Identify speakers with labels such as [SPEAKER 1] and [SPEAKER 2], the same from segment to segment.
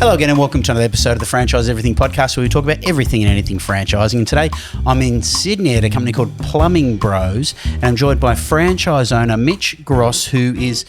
[SPEAKER 1] Hello again and welcome to another episode of the Franchise Everything podcast, where we talk about everything and anything franchising. And today I'm in Sydney at a company called Plumbing Bros, and I'm joined by franchise owner Mitch Gross, who is...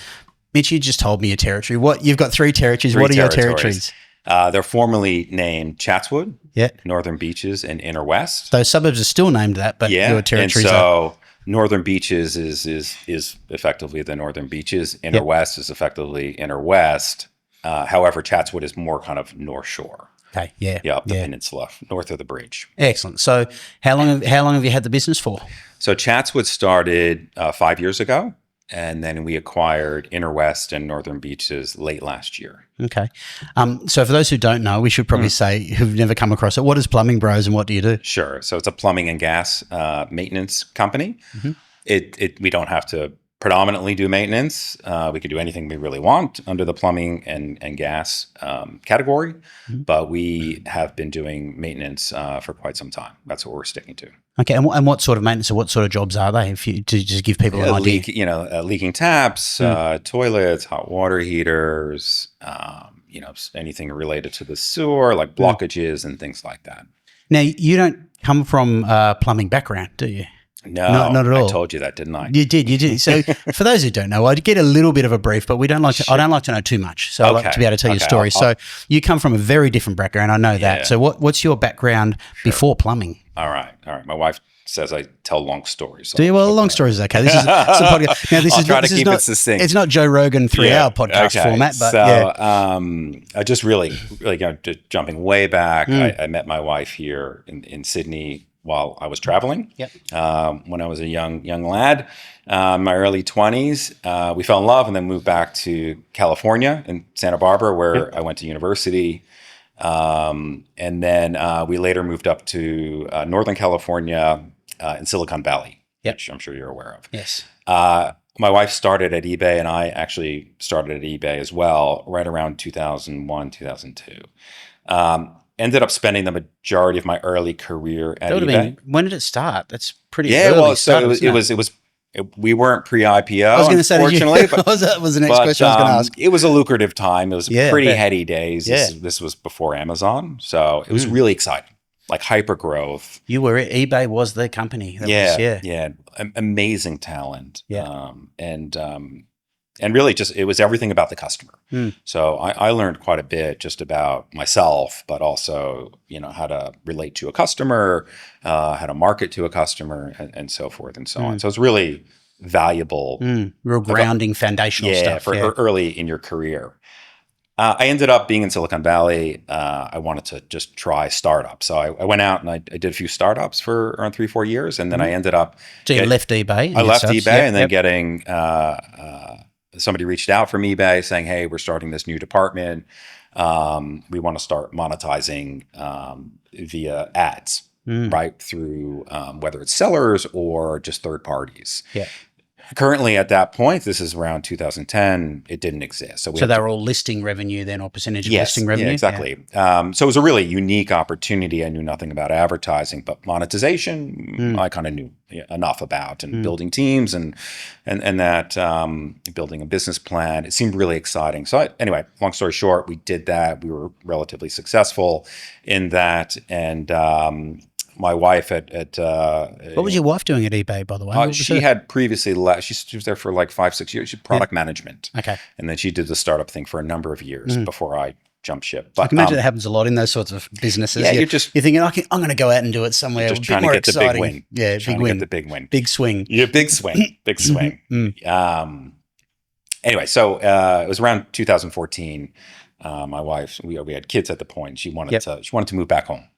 [SPEAKER 1] Mitch, you just told me your territory. You've got three territories. What are your territories?
[SPEAKER 2] They're formerly named Chatswood,
[SPEAKER 1] yeah,
[SPEAKER 2] Northern Beaches, and Inner West.
[SPEAKER 1] Those suburbs are still named that, but your territories
[SPEAKER 2] and
[SPEAKER 1] are...
[SPEAKER 2] so Northern Beaches is effectively the Northern Beaches. Inner West is effectively Inner West. However, Chatswood is more kind of North Shore.
[SPEAKER 1] Okay, yeah.
[SPEAKER 2] Up the peninsula, north of the bridge.
[SPEAKER 1] Excellent. So how long have you had the business for? So
[SPEAKER 2] Chatswood started 5 years ago, and then we acquired Inner West and Northern Beaches late last year.
[SPEAKER 1] Okay. So for those who don't know, we should probably say, who've never come across it, what is Plumbing Bros and what do you do?
[SPEAKER 2] Sure. So it's a plumbing and gas maintenance company. Mm-hmm. We don't have to predominantly do maintenance. We could do anything we really want under the plumbing and gas category, but we have been doing maintenance for quite some time. That's what we're sticking to.
[SPEAKER 1] Okay, and what sort of maintenance or what sort of jobs are they? If you to just give people an idea,
[SPEAKER 2] leaking taps, toilets, hot water heaters, anything related to the sewer, like blockages and things like that.
[SPEAKER 1] Now, you don't come from a plumbing background, do you?
[SPEAKER 2] No,
[SPEAKER 1] not at all.
[SPEAKER 2] I told you that, didn't I?
[SPEAKER 1] You did. So for those who don't know, I get a little bit of a brief, but I don't like to know too much. So I like to be able to tell your story. So you come from a very different background. I know that. So what's your background before plumbing?
[SPEAKER 2] All right. My wife says I tell long stories. So
[SPEAKER 1] do you? Well, long stories is okay. This is some podcast. Now,
[SPEAKER 2] I'll try to keep it succinct.
[SPEAKER 1] It's not Joe Rogan 3-hour podcast format, but
[SPEAKER 2] I just really just jumping way back. I met my wife here in Sydney while I was traveling. When I was a young lad, my early 20s, we fell in love and then moved back to California in Santa Barbara, where I went to university. And then we later moved up to Northern California in Silicon Valley, which I'm sure you're aware of.
[SPEAKER 1] Yes.
[SPEAKER 2] My wife started at eBay, and I actually started at eBay as well, right around 2001, 2002. Ended up spending the majority of my early career at eBay.
[SPEAKER 1] When did it start? That's pretty early. Well,
[SPEAKER 2] so we weren't pre-IPO,
[SPEAKER 1] I was going to say,
[SPEAKER 2] unfortunately.
[SPEAKER 1] That was the next question I was going to ask.
[SPEAKER 2] It was a lucrative time. It was pretty heady days. This was before Amazon, so it was really exciting, like hyper growth.
[SPEAKER 1] eBay was the company.
[SPEAKER 2] Amazing talent. And really just, it was everything about the customer. So I learned quite a bit just about myself, but also, how to relate to a customer, how to market to a customer and so forth and so on. So it's really valuable.
[SPEAKER 1] Real grounding, foundational stuff.
[SPEAKER 2] For early in your career. I ended up being in Silicon Valley. I wanted to just try startups. So I went out and I did a few startups for around 3-4 years. And then I ended up...
[SPEAKER 1] So you left eBay?
[SPEAKER 2] I left eBay and then getting... somebody reached out from eBay saying, hey, we're starting this new department. We want to start monetizing via ads, right? Through whether it's sellers or just third parties. Currently at that point, this is around 2010, it didn't exist. So
[SPEAKER 1] they were all listing revenue then, or percentage of listing revenue?
[SPEAKER 2] Yeah, exactly. So it was a really unique opportunity. I knew nothing about advertising, but monetization, I kind of knew enough about, and building teams and that building a business plan. It seemed really exciting. So anyway, long story short, we did that. We were relatively successful in that. And my wife what
[SPEAKER 1] was your wife doing at eBay, by the way?
[SPEAKER 2] She had previously left. She was there for like 5-6 years. She did product management.
[SPEAKER 1] Okay.
[SPEAKER 2] And then she did the startup thing for a number of years before I jumped ship. But
[SPEAKER 1] I can imagine it happens a lot in those sorts of businesses.
[SPEAKER 2] Yeah,
[SPEAKER 1] you're thinking, I'm going to go out and do it somewhere
[SPEAKER 2] just
[SPEAKER 1] a
[SPEAKER 2] trying
[SPEAKER 1] bit more
[SPEAKER 2] to get
[SPEAKER 1] exciting.
[SPEAKER 2] the big win.
[SPEAKER 1] Yeah, big win.
[SPEAKER 2] Get the big win.
[SPEAKER 1] Big swing.
[SPEAKER 2] Yeah, big swing. Big swing. Anyway, so it was around 2014. My wife, we had kids at the point. She wanted to move back home.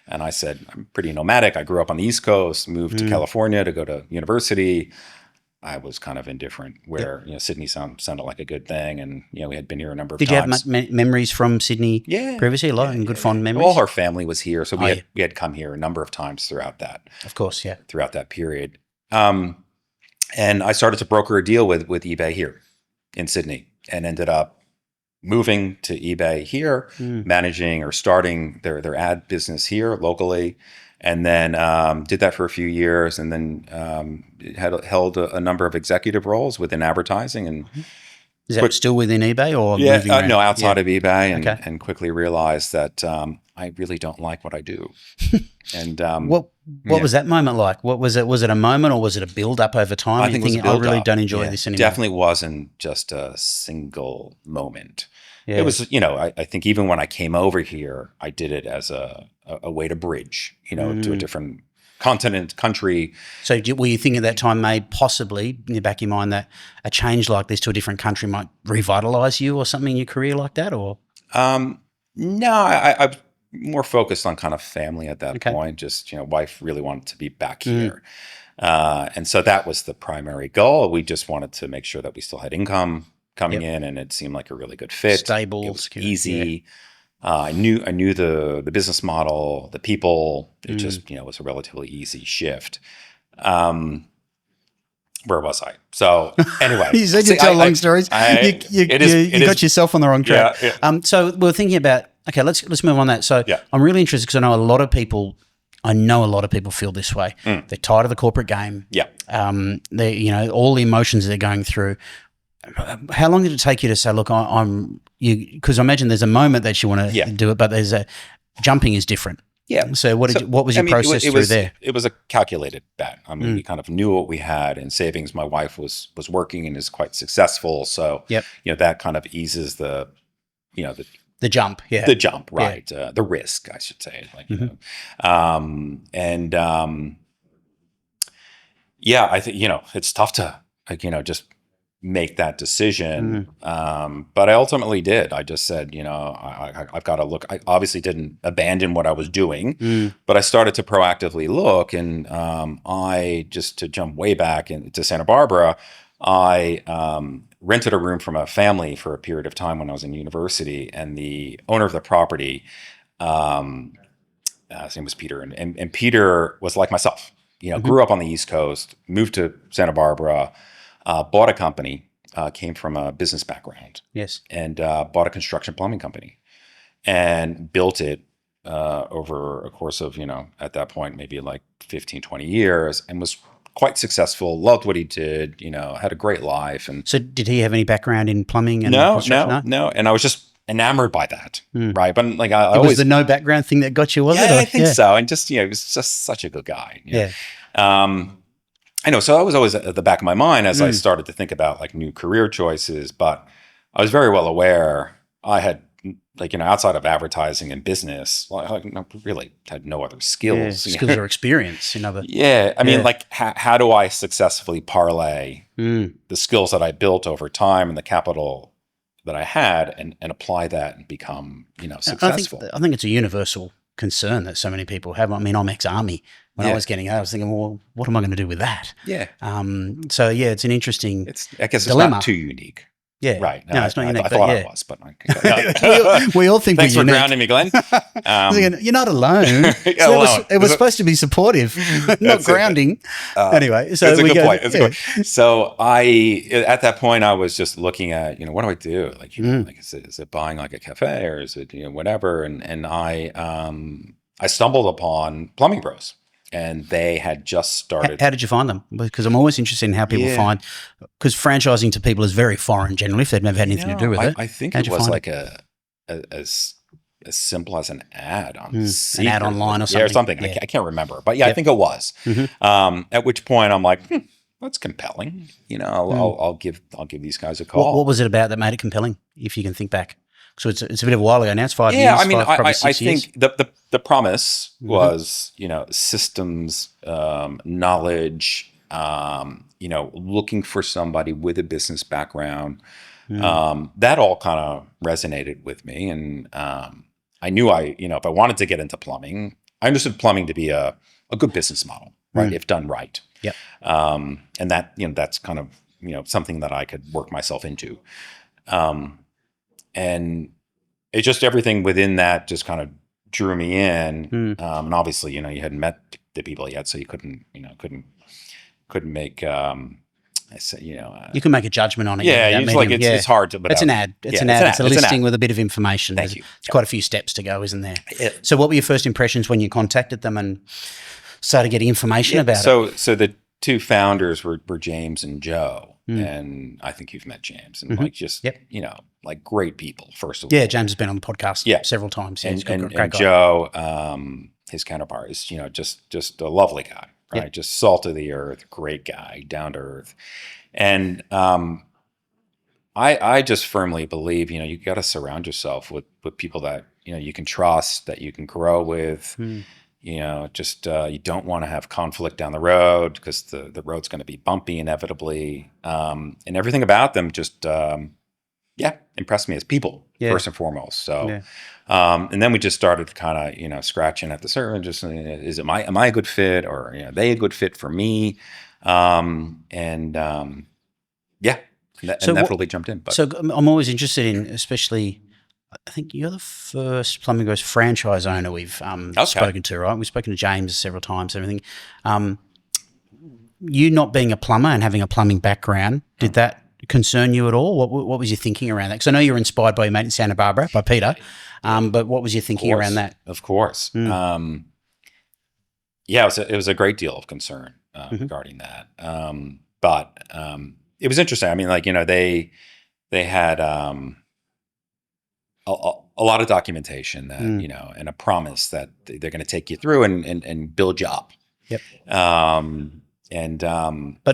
[SPEAKER 2] And I said, I'm pretty nomadic. I grew up on the East Coast, moved to California to go to university. I was kind of indifferent where, Sydney sounded like a good thing. And, we had been here a number of times.
[SPEAKER 1] Did you have memories from Sydney previously? A lot and good fond memories?
[SPEAKER 2] All our family was here. So we had come here a number of times throughout that.
[SPEAKER 1] Of course, yeah.
[SPEAKER 2] Throughout that period. And I started to broker a deal with eBay here in Sydney and ended up moving to eBay here, managing or starting their ad business here locally, and then did that for a few years, and then held a number of executive roles within advertising, and
[SPEAKER 1] Is that still within eBay or
[SPEAKER 2] Yeah,
[SPEAKER 1] moving around?
[SPEAKER 2] no, outside of eBay,
[SPEAKER 1] Okay.
[SPEAKER 2] and quickly realized that I really don't like what I do. And
[SPEAKER 1] what was that moment like? What was it? Was it a moment or was it a build up over time?
[SPEAKER 2] I think it was a build
[SPEAKER 1] I really
[SPEAKER 2] up.
[SPEAKER 1] don't enjoy this anymore.
[SPEAKER 2] Definitely wasn't just a single moment.
[SPEAKER 1] Yeah.
[SPEAKER 2] It was, I think even when I came over here, I did it as a way to bridge, to a different continent, country.
[SPEAKER 1] So were you thinking at that time maybe possibly in the back of your mind that a change like this to a different country might revitalize you or something in your career like that? Or
[SPEAKER 2] no, I'm more focused on kind of family at that point. Just, wife really wanted to be back here. And so that was the primary goal. We just wanted to make sure that we still had income coming in, and it seemed like a really good fit.
[SPEAKER 1] Stable,
[SPEAKER 2] it was easy. I knew the business model, the people. It just was a relatively easy shift. Where was I? So anyway,
[SPEAKER 1] you said you tell long stories. You got yourself on the wrong track.
[SPEAKER 2] Yeah.
[SPEAKER 1] So we're thinking about let's move on that. So I'm really interested because I know a lot of people feel this way. They're tired of the corporate game.
[SPEAKER 2] Yeah.
[SPEAKER 1] They all the emotions they're going through. How long did it take you to say, look, because I imagine there's a moment that you want to do it, but there's jumping is different.
[SPEAKER 2] Yeah.
[SPEAKER 1] So what was your process through there?
[SPEAKER 2] It was a calculated bet. I mean, we kind of knew what we had in savings. My wife was working and is quite successful. So, that kind of eases the
[SPEAKER 1] jump. Yeah.
[SPEAKER 2] The jump, right. The risk, I should say. I think, it's tough to, just make that decision. But I ultimately did. I just said, I've got to look. I obviously didn't abandon what I was doing, but I started to proactively look. And to jump way back into Santa Barbara, I rented a room from a family for a period of time when I was in university. And the owner of the property, his name was Peter. And Peter was like myself, grew up on the East Coast, moved to Santa Barbara, bought a company, came from a business background.
[SPEAKER 1] Yes.
[SPEAKER 2] And bought a construction plumbing company and built it over a course of, at that point, maybe like 15, 20 years, and was quite successful, loved what he did, had a great life. And
[SPEAKER 1] so did he have any background in plumbing and
[SPEAKER 2] construction? No. And I was just enamored by that, right? But like I
[SPEAKER 1] was the no background thing that got you, was it?
[SPEAKER 2] I think so. And just, he was just such a good guy. I know. So that was always at the back of my mind as I started to think about like new career choices. But I was very well aware I had, outside of advertising and business, I really had no other skills.
[SPEAKER 1] Skills or experience in other.
[SPEAKER 2] I mean, how do I successfully parlay the skills that I built over time and the capital that I had and apply that and become, successful?
[SPEAKER 1] I think it's a universal concern that so many people have. I mean, I'm ex-army. When I was getting out, I was thinking, well, what am I going to do with that?
[SPEAKER 2] Yeah.
[SPEAKER 1] It's an interesting
[SPEAKER 2] I guess
[SPEAKER 1] dilemma.
[SPEAKER 2] It's not too unique.
[SPEAKER 1] Yeah.
[SPEAKER 2] Right.
[SPEAKER 1] No, it's not unique.
[SPEAKER 2] I thought it was, but
[SPEAKER 1] we all think
[SPEAKER 2] thanks
[SPEAKER 1] we're
[SPEAKER 2] for
[SPEAKER 1] unique.
[SPEAKER 2] grounding me, Glenn.
[SPEAKER 1] You're not alone. It was supposed to be supportive, not grounding. Anyway, so
[SPEAKER 2] it's a good point. It's a good point. So at that point, I was just looking at, what do I do? Like, is it buying like a cafe or is it, whatever? And I stumbled upon Plumbing Bros. And they had just started.
[SPEAKER 1] How did you find them? Because I'm always interested in how people find, because franchising to people is very foreign generally if they've never had anything to do with it.
[SPEAKER 2] I think it was like as simple as an ad on
[SPEAKER 1] an ad online or something.
[SPEAKER 2] Yeah, or something. I can't remember. But I think it was. At which point I'm like, that's compelling. I'll give these guys a call.
[SPEAKER 1] What was it about that made it compelling, if you can think back? So it's a bit of a while ago now. It's 5 years.
[SPEAKER 2] Yeah, I mean,
[SPEAKER 1] probably
[SPEAKER 2] I
[SPEAKER 1] 6 years.
[SPEAKER 2] think the promise was, systems, knowledge, looking for somebody with a business background. That all kind of resonated with me. And I knew if I wanted to get into plumbing, I understood plumbing to be a good business model, right? If done right.
[SPEAKER 1] Yep.
[SPEAKER 2] And that, that's kind of, something that I could work myself into. And it just, everything within that just kind of drew me in. And obviously, you hadn't met the people yet, so you couldn't make,
[SPEAKER 1] you can make a judgment on it.
[SPEAKER 2] It's hard to,
[SPEAKER 1] it's an ad. It's an ad. It's a listing with a bit of information.
[SPEAKER 2] Thank you.
[SPEAKER 1] It's quite a few steps to go, isn't there? So what were your first impressions when you contacted them and started getting information about it?
[SPEAKER 2] So the two founders were James and Joe. and I think you've met James, and like just like great people. First of
[SPEAKER 1] Yeah,
[SPEAKER 2] all,
[SPEAKER 1] James has been on the podcast several times. Yeah,
[SPEAKER 2] and
[SPEAKER 1] great guy.
[SPEAKER 2] Joe, his counterpart, is just a lovely guy, right? Just salt of the earth, great guy, down to earth, and I just firmly believe you got to surround yourself with people that you can trust, that you can grow with. Just you don't want to have conflict down the road because the road's going to be bumpy inevitably, and everything about them just impressed me as people first and foremost. So and then we just started kind of scratching at the surface, just am I a good fit, or are they a good fit for me, that really jumped in. But.
[SPEAKER 1] So I'm always interested in, especially, I think you're the first Plumbing Gross franchise owner we've spoken to, right? We've spoken to James several times, everything. You not being a plumber and having a plumbing background, did that concern you at all? What was your thinking around that? Because I know you were inspired by your mate in Santa Barbara, by Peter, but what was your thinking around that?
[SPEAKER 2] Of course. It was a great deal of concern regarding that. But it was interesting. I mean, like, they had a lot of documentation that, and a promise that they're going to take you through and build you up.
[SPEAKER 1] Yep.
[SPEAKER 2] But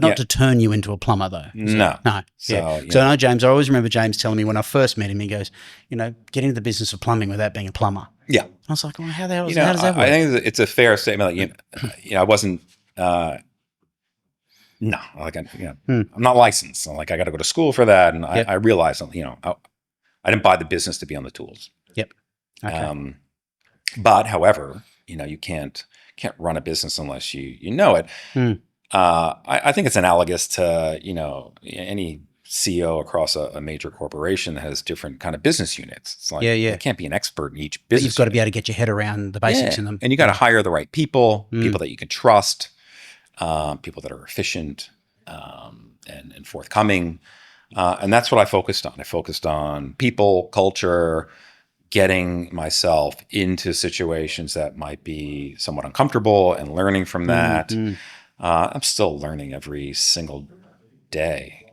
[SPEAKER 1] not to turn you into a plumber, though.
[SPEAKER 2] No.
[SPEAKER 1] So I know James. I always remember James telling me when I first met him, he goes, get into the business of plumbing without being a plumber.
[SPEAKER 2] Yeah.
[SPEAKER 1] I was like, well, how the hell how does that work?
[SPEAKER 2] I think it's a fair statement. Like, I wasn't. No, like I'm not licensed. So like I got to go to school for that, and I realized, I didn't buy the business to be on the tools.
[SPEAKER 1] Yep. Okay.
[SPEAKER 2] But however, you can't run a business unless you know it. I think it's analogous to any CEO across a major corporation that has different kind of business units. It's like you can't be an expert in each business.
[SPEAKER 1] But you've got to be able to get your head around the basics in them,
[SPEAKER 2] and you got to hire the right people that you can trust. People that are efficient and forthcoming. And that's what I focused on. I focused on people, culture, getting myself into situations that might be somewhat uncomfortable and learning from that. I'm still learning every single day,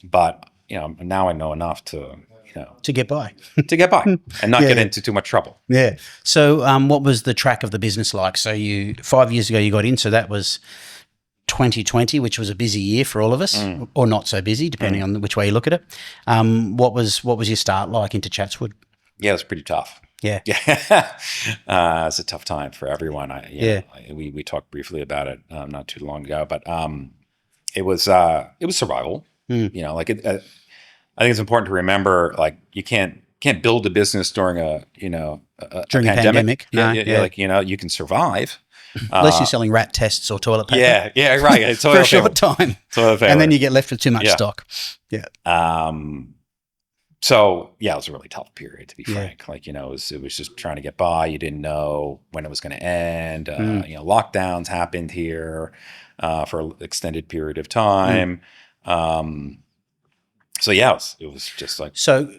[SPEAKER 2] but now I know enough to
[SPEAKER 1] get by.
[SPEAKER 2] To get by and not get into too much trouble.
[SPEAKER 1] Yeah. So what was the track of the business like? So 5 years ago you got in, so that was 2020, which was a busy year for all of us, or not so busy, depending on which way you look at it. What was your start like into Chatswood? Yeah,
[SPEAKER 2] it was pretty tough.
[SPEAKER 1] Yeah.
[SPEAKER 2] It's a tough time for everyone. We talked briefly about it not too long ago, but it was survival. I think it's important to remember, like, you can't build a business during a pandemic. You can survive.
[SPEAKER 1] Unless you're selling rat tests or toilet paper.
[SPEAKER 2] Yeah, right.
[SPEAKER 1] For a short time. And then you get left with too much stock. Yeah.
[SPEAKER 2] So it was a really tough period, to be frank. Like, it was just trying to get by. You didn't know when it was going to end. Lockdowns happened here for an extended period of time. So it was just like
[SPEAKER 1] so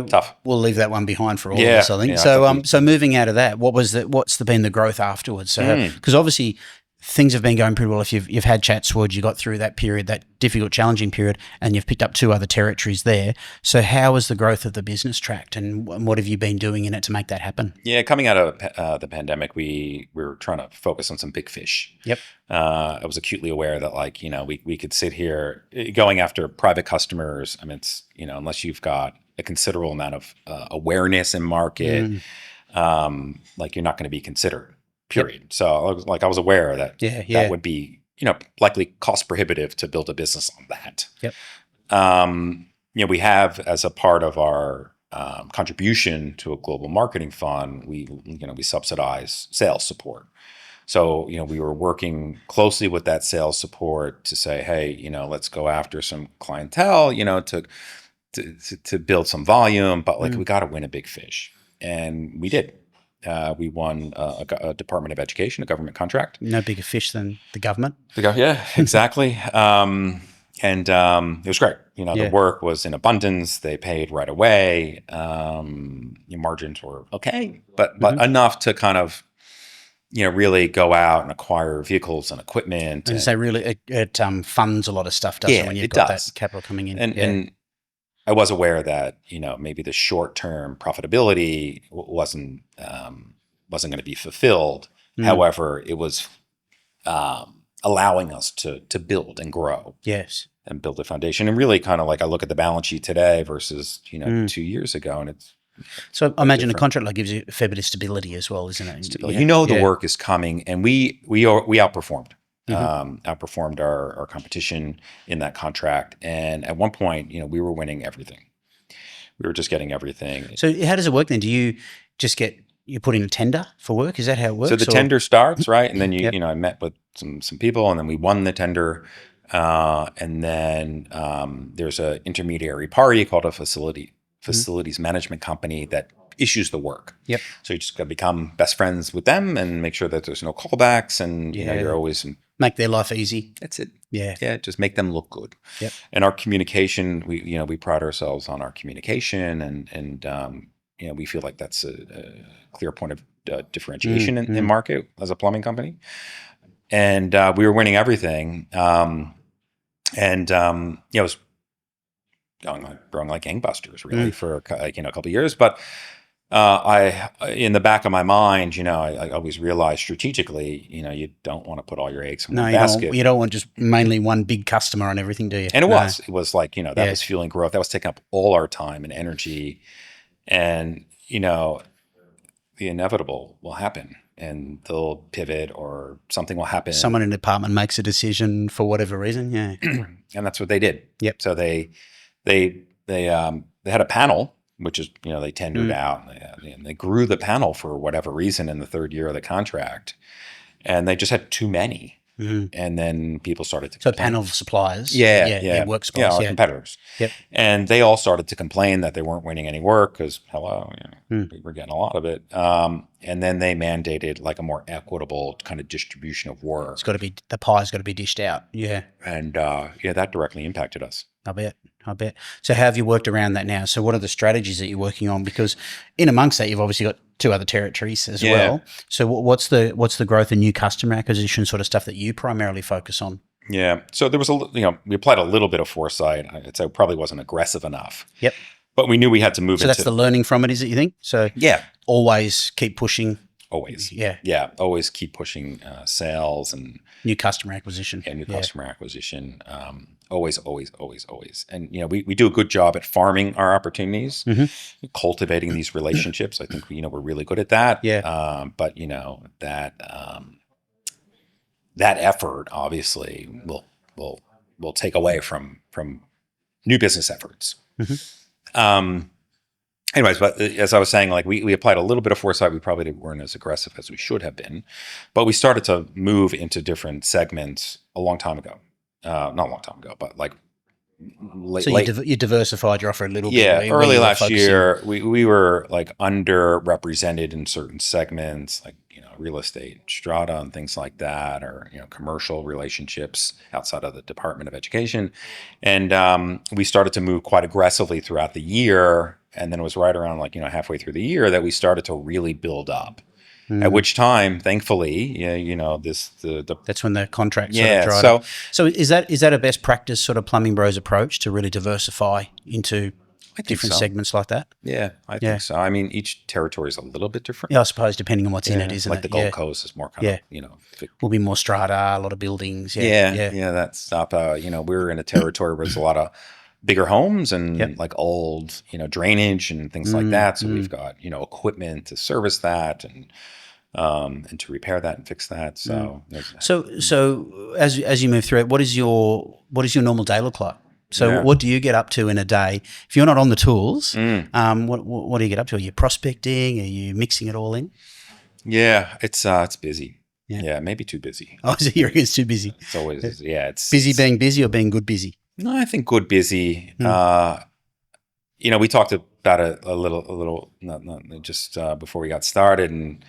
[SPEAKER 2] tough.
[SPEAKER 1] We'll leave that one behind for all of us, I think. So moving out of that, what's been the growth afterwards? So because obviously things have been going pretty well. If you've had Chatswood, you got through that period, that difficult, challenging period, and you've picked up 2 other territories there. So how has the growth of the business tracked, and what have you been doing in it to make that happen?
[SPEAKER 2] Yeah, coming out of the pandemic, we were trying to focus on some big fish.
[SPEAKER 1] Yep.
[SPEAKER 2] I was acutely aware that, like, we could sit here going after private customers. I mean, it's, unless you've got a considerable amount of awareness in market, like, you're not going to be considered. Period. Yep. So I was aware that that would be, likely cost prohibitive to build a business on that.
[SPEAKER 1] Yep.
[SPEAKER 2] We have, as a part of our contribution to a global marketing fund, we subsidize sales support. So, we were working closely with that sales support to say, hey, let's go after some clientele, to build some volume, but we got to win a big fish. And we did. We won a Department of Education, a government contract.
[SPEAKER 1] No bigger fish than the government.
[SPEAKER 2] Yeah, exactly. And it was great. The work was in abundance. They paid right away. Your margins were okay, but enough to kind of really go out and acquire vehicles and equipment.
[SPEAKER 1] And so really it funds a lot of stuff, doesn't it, when you've got that capital coming in?
[SPEAKER 2] And I was aware that, maybe the short-term profitability wasn't going to be fulfilled. However, it was allowing us to build and grow.
[SPEAKER 1] Yes.
[SPEAKER 2] And build a foundation. And really kind of like I look at the balance sheet today versus, 2 years ago, and it's
[SPEAKER 1] so I imagine a contract like gives you a fair bit of stability as well, isn't it?
[SPEAKER 2] Stability. The work is coming, and we outperformed. Outperformed our competition in that contract. And at one point, we were winning everything. We were just getting everything.
[SPEAKER 1] So how does it work then? Do you just you put in a tender for work? Is that how it works?
[SPEAKER 2] So the tender starts, right? And then I met with some people, and then we won the tender. And then there's an intermediary party called a facilities management company that issues the work.
[SPEAKER 1] Yep.
[SPEAKER 2] So you just got to become best friends with them and make sure that there's no callbacks, and you're always
[SPEAKER 1] make their life easy.
[SPEAKER 2] That's it.
[SPEAKER 1] Yeah.
[SPEAKER 2] Just make them look good.
[SPEAKER 1] Yep.
[SPEAKER 2] And our communication, we pride ourselves on our communication, and we feel like that's a clear point of differentiation in market as a plumbing company. And we were winning everything. It was growing like gangbusters really for a couple of years. But I, in the back of my mind, I always realized strategically, you don't want to put all your eggs in one basket.
[SPEAKER 1] You don't want just mainly one big customer on everything, do you?
[SPEAKER 2] And it was like, that was fueling growth. That was taking up all our time and energy. And, the inevitable will happen. And they'll pivot, or something will happen.
[SPEAKER 1] Someone in the department makes a decision for whatever reason, yeah.
[SPEAKER 2] And that's what they did.
[SPEAKER 1] Yep.
[SPEAKER 2] So they had a panel, which is they tendered out, and they grew the panel for whatever reason in the third year of the contract, and they just had too many. And then people started to complain.
[SPEAKER 1] Panel of suppliers. Work suppliers.
[SPEAKER 2] Our competitors.
[SPEAKER 1] Yep.
[SPEAKER 2] And they all started to complain that they weren't winning any work because, we were getting a lot of it. And then they mandated like a more equitable kind of distribution of work.
[SPEAKER 1] The pie's got to be dished out. Yeah.
[SPEAKER 2] And that directly impacted us.
[SPEAKER 1] I bet. So how have you worked around that now? So what are the strategies that you're working on? Because in amongst that, you've obviously got 2 other territories as well. So what's the growth and new customer acquisition sort of stuff that you primarily focus on?
[SPEAKER 2] Yeah. So there was we applied a little bit of foresight. I'd say it probably wasn't aggressive enough.
[SPEAKER 1] Yep.
[SPEAKER 2] But we knew we had to move.
[SPEAKER 1] So that's the learning from it, is it, you think? So always keep pushing.
[SPEAKER 2] Always.
[SPEAKER 1] Yeah.
[SPEAKER 2] Always keep pushing sales and
[SPEAKER 1] new customer acquisition.
[SPEAKER 2] Yeah, customer acquisition. Always. And, we do a good job at farming our opportunities, cultivating these relationships. I think, we're really good at that.
[SPEAKER 1] Yeah.
[SPEAKER 2] But, that effort obviously will take away from new business efforts. Anyways, but as I was saying, like we applied a little bit of foresight. We probably weren't as aggressive as we should have been, but we started to move into different segments a long time ago. Not a long time ago, but like
[SPEAKER 1] you diversified your offer a little bit.
[SPEAKER 2] Yeah, early last year, we were like underrepresented in certain segments, like real estate, strata, and things like that, or commercial relationships outside of the Department of Education, and we started to move quite aggressively throughout the year. And then it was right around like halfway through the year that we started to really build up. At which time, thankfully,
[SPEAKER 1] that's when the contract sort of dried up. So is that a best practice sort of Plumbing Bros approach to really diversify into different segments like that?
[SPEAKER 2] Yeah, I think so. I mean, each territory is a little bit different.
[SPEAKER 1] Yeah, I suppose depending on what's in it, isn't
[SPEAKER 2] like
[SPEAKER 1] it?
[SPEAKER 2] The Gold Coast is more kind of
[SPEAKER 1] will be more strata, a lot of buildings.
[SPEAKER 2] That stuff. We're in a territory where there's a lot of bigger homes and like old, drainage and things like that. So we've got, equipment to service that and to repair that and fix that. So,
[SPEAKER 1] so as you move through it, what does your normal day look like? So what do you get up to in a day? If you're not on the tools, what do you get up to? Are you prospecting? Are you mixing it all in?
[SPEAKER 2] Yeah, it's busy. Yeah, maybe too busy.
[SPEAKER 1] Oh, so you reckon it's too busy?
[SPEAKER 2] It's always, it's
[SPEAKER 1] busy being busy or being good busy?
[SPEAKER 2] No, I think good busy. We talked about it a little, not just before we got started, and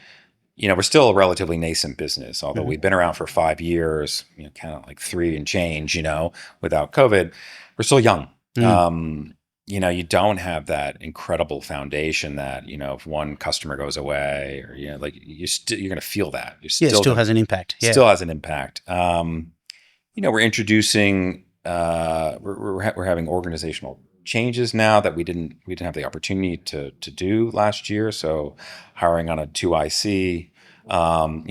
[SPEAKER 2] we're still a relatively nascent business, although we've been around for 5 years. Kind of like 3 and change. Without COVID, we're still young. you don't have that incredible foundation that, if one customer goes away or, like you're going to feel that. You're
[SPEAKER 1] Yeah, it still has an impact. Yeah.
[SPEAKER 2] Still has an impact. We're introducing, we're having organizational changes now that we didn't have the opportunity to do last year. So hiring on a 2IC,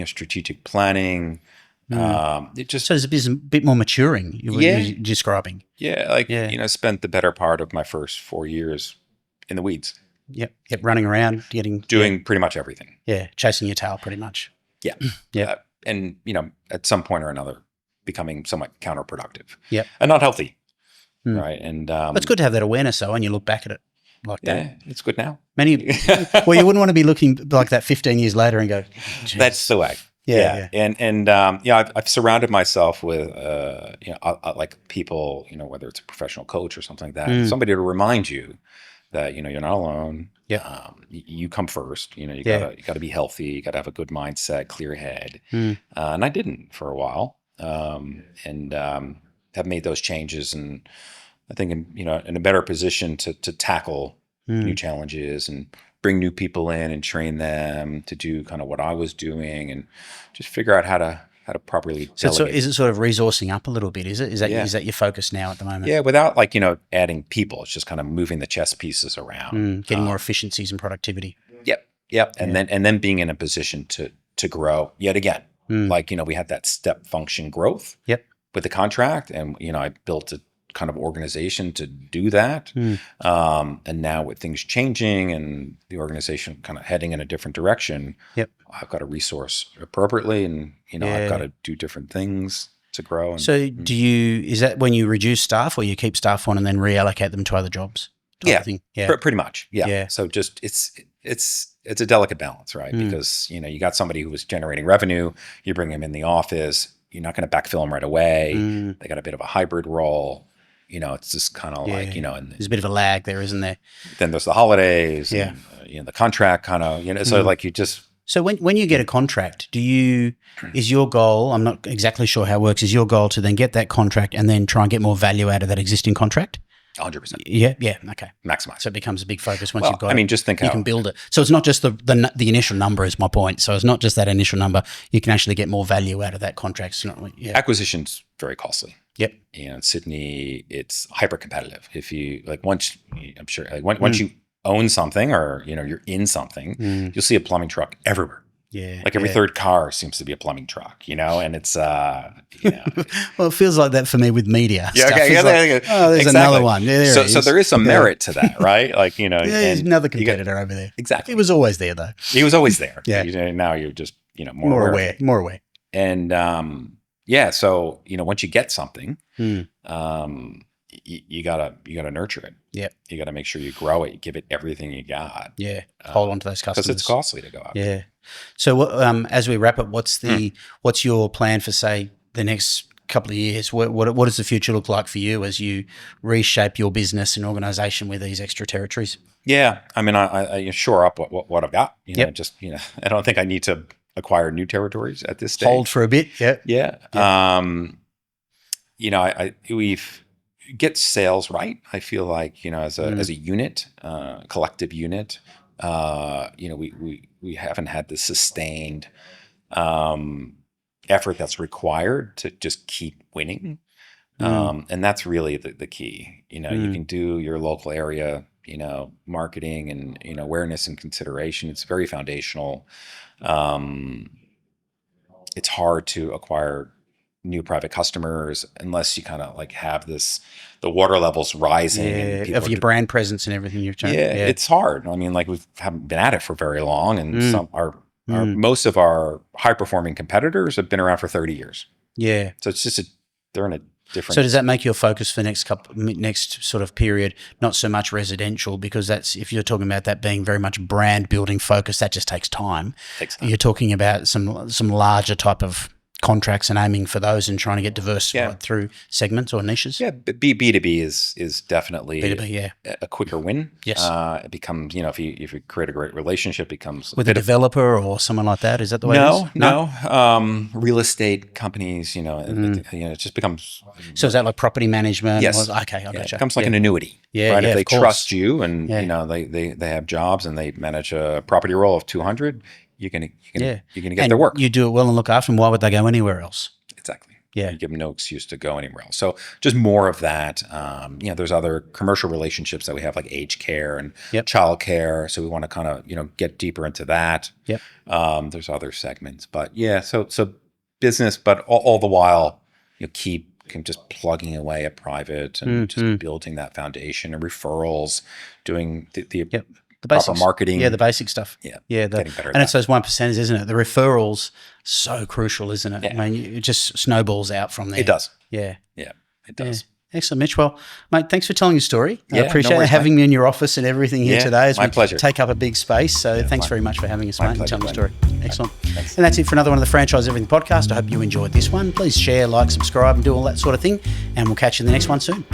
[SPEAKER 2] strategic planning. It just,
[SPEAKER 1] So it's a bit more maturing. You're describing.
[SPEAKER 2] Yeah, spent the better part of my first 4 years in the weeds.
[SPEAKER 1] Yep, running around,
[SPEAKER 2] doing pretty much everything.
[SPEAKER 1] Yeah, chasing your tail, pretty much.
[SPEAKER 2] Yeah, yeah, and at some point or another, becoming somewhat counterproductive.
[SPEAKER 1] Yeah,
[SPEAKER 2] and not healthy, right? And
[SPEAKER 1] but it's good to have that awareness, though, and you look back at it like that.
[SPEAKER 2] Yeah, it's good now.
[SPEAKER 1] Well, you wouldn't want to be looking like that 15 years later and go,
[SPEAKER 2] that's the way. Yeah. And I've surrounded myself with like people, whether it's a professional coach or something like that, somebody to remind you that you're not alone.
[SPEAKER 1] Yeah,
[SPEAKER 2] you come first. You gotta be healthy. You gotta have a good mindset, clear head. And I didn't for a while, and have made those changes, and I think in a better position to tackle new challenges and bring new people in and train them to do kind of what I was doing, and just figure out how to properly delegate.
[SPEAKER 1] So is it sort of resourcing up a little bit? Is that your focus now at the moment?
[SPEAKER 2] Yeah, without adding people. It's just kind of moving the chess pieces around,
[SPEAKER 1] getting more efficiencies and productivity.
[SPEAKER 2] Yep. And then being in a position to grow yet again. We had that step function growth.
[SPEAKER 1] Yep.
[SPEAKER 2] With the contract, and I built a kind of organization to do that. And now with things changing and the organization kind of heading in a different direction, I've got to resource appropriately, and I've got to do different things to grow. And,
[SPEAKER 1] so is that when you reduce staff, or you keep staff on and then reallocate them to other jobs?
[SPEAKER 2] Pretty much. Yeah. So just it's a delicate balance, right? Because you got somebody who was generating revenue, you bring them in the office, you're not going to backfill them right away. They got a bit of a hybrid role. It's just kind of like, and
[SPEAKER 1] there's a bit of a lag there, isn't there?
[SPEAKER 2] Then there's the holidays, and, the contract kind of, so like you just.
[SPEAKER 1] So when you get a contract, is your goal, I'm not exactly sure how it works, is your goal to then get that contract and then try and get more value out of that existing contract?
[SPEAKER 2] 100%.
[SPEAKER 1] Yeah, okay.
[SPEAKER 2] Maximize.
[SPEAKER 1] So it becomes a big focus once you've got it.
[SPEAKER 2] Just think
[SPEAKER 1] you can build it. So it's not just the initial number is my point. So it's not just that initial number. You can actually get more value out of that contract. So
[SPEAKER 2] acquisition's very costly.
[SPEAKER 1] Yep.
[SPEAKER 2] In Sydney, it's hyper competitive. If you once you own something, or you're in something, you'll see a plumbing truck everywhere.
[SPEAKER 1] Yeah.
[SPEAKER 2] Every third car seems to be a plumbing truck, and it's
[SPEAKER 1] well, it feels like that for me with media.
[SPEAKER 2] Yeah,
[SPEAKER 1] stuff. There's another one. Yeah,
[SPEAKER 2] so there is some merit to that, right?
[SPEAKER 1] There's another competitor over there.
[SPEAKER 2] Exactly.
[SPEAKER 1] He was always there, though.
[SPEAKER 2] He was always there.
[SPEAKER 1] Yeah.
[SPEAKER 2] Now you're just
[SPEAKER 1] more aware.
[SPEAKER 2] And so once you get something, you gotta nurture it.
[SPEAKER 1] Yeah.
[SPEAKER 2] You gotta make sure you grow it. You give it everything you got.
[SPEAKER 1] Yeah. Hold on to those customers,
[SPEAKER 2] because it's costly to go out.
[SPEAKER 1] Yeah. So as we wrap up, what's your plan for, say, the next couple of years? What does the future look like for you as you reshape your business and organization with these extra territories?
[SPEAKER 2] Yeah. I shore up what I've got. I don't think I need to acquire new territories at this stage.
[SPEAKER 1] Hold for a bit. Yeah.
[SPEAKER 2] Yeah. We've get sales right. I feel like, as a unit, collective unit, we haven't had the sustained effort that's required to just keep winning. And that's really the key. You can do your local area, marketing and, awareness and consideration. It's very foundational. It's hard to acquire new private customers unless you kind of have the water levels rising and
[SPEAKER 1] of your brand presence and everything you've done.
[SPEAKER 2] Yeah, it's hard. We haven't been at it for very long, and most of our high performing competitors have been around for 30 years.
[SPEAKER 1] Yeah.
[SPEAKER 2] So it's just they're in a different.
[SPEAKER 1] So does that make your focus for next sort of period not so much residential, because that's, if you're talking about that being very much brand building focus, that just takes time. You're talking about some larger type of contracts and aiming for those and trying to get diversified through segments or niches.
[SPEAKER 2] Yeah, B2B is definitely
[SPEAKER 1] B2B,
[SPEAKER 2] a quicker win.
[SPEAKER 1] Yes.
[SPEAKER 2] It becomes, if you create a great relationship, it becomes
[SPEAKER 1] with a developer or someone like that. Is that the way it is?
[SPEAKER 2] No. Real estate companies, it just becomes.
[SPEAKER 1] So is that like property management?
[SPEAKER 2] Yes.
[SPEAKER 1] Okay, I gotcha.
[SPEAKER 2] It becomes like an annuity.
[SPEAKER 1] Yeah,
[SPEAKER 2] right?
[SPEAKER 1] yeah,
[SPEAKER 2] If they
[SPEAKER 1] of course.
[SPEAKER 2] trust you and
[SPEAKER 1] Yeah.
[SPEAKER 2] you know they have jobs and they manage a property roll of 200, you're gonna get
[SPEAKER 1] And
[SPEAKER 2] their work.
[SPEAKER 1] you do it well and look after them. Why would they go anywhere else?
[SPEAKER 2] Exactly.
[SPEAKER 1] Yeah.
[SPEAKER 2] You give them no excuse to go anywhere else. So just more of that. You know, there's other commercial relationships that we have, like aged care and
[SPEAKER 1] Yep.
[SPEAKER 2] child care. So we want to kind of, you know, get deeper into that.
[SPEAKER 1] Yep.
[SPEAKER 2] There's other segments, but yeah, so business, but all the while, you know, keep just plugging away at private and just building that foundation and referrals, doing the
[SPEAKER 1] The
[SPEAKER 2] proper
[SPEAKER 1] basics.
[SPEAKER 2] marketing.
[SPEAKER 1] Yeah, the basic stuff.
[SPEAKER 2] Yeah,
[SPEAKER 1] Getting
[SPEAKER 2] better at
[SPEAKER 1] and it's
[SPEAKER 2] that.
[SPEAKER 1] those 1%ers, isn't it? The referrals, so crucial, isn't it?
[SPEAKER 2] Yeah.
[SPEAKER 1] I mean, it just snowballs out from there.
[SPEAKER 2] It does.
[SPEAKER 1] Yeah.
[SPEAKER 2] Yeah, it does.
[SPEAKER 1] Excellent, Mitch. Well, mate, thanks for telling your story. I
[SPEAKER 2] Yeah,
[SPEAKER 1] appreciate
[SPEAKER 2] no worries,
[SPEAKER 1] having me in your office and everything here
[SPEAKER 2] Yeah,
[SPEAKER 1] today as
[SPEAKER 2] my
[SPEAKER 1] we
[SPEAKER 2] pleasure.
[SPEAKER 1] take up a big space. So thanks very much for having us, mate, and
[SPEAKER 2] pleasure,
[SPEAKER 1] telling the story.
[SPEAKER 2] Glenn.
[SPEAKER 1] Excellent.
[SPEAKER 2] Thanks.
[SPEAKER 1] And that's it for another one of the Franchise Everything podcast. I hope you enjoyed this one. Please share, like, subscribe, and do all that sort of thing. And we'll catch you in the next one soon.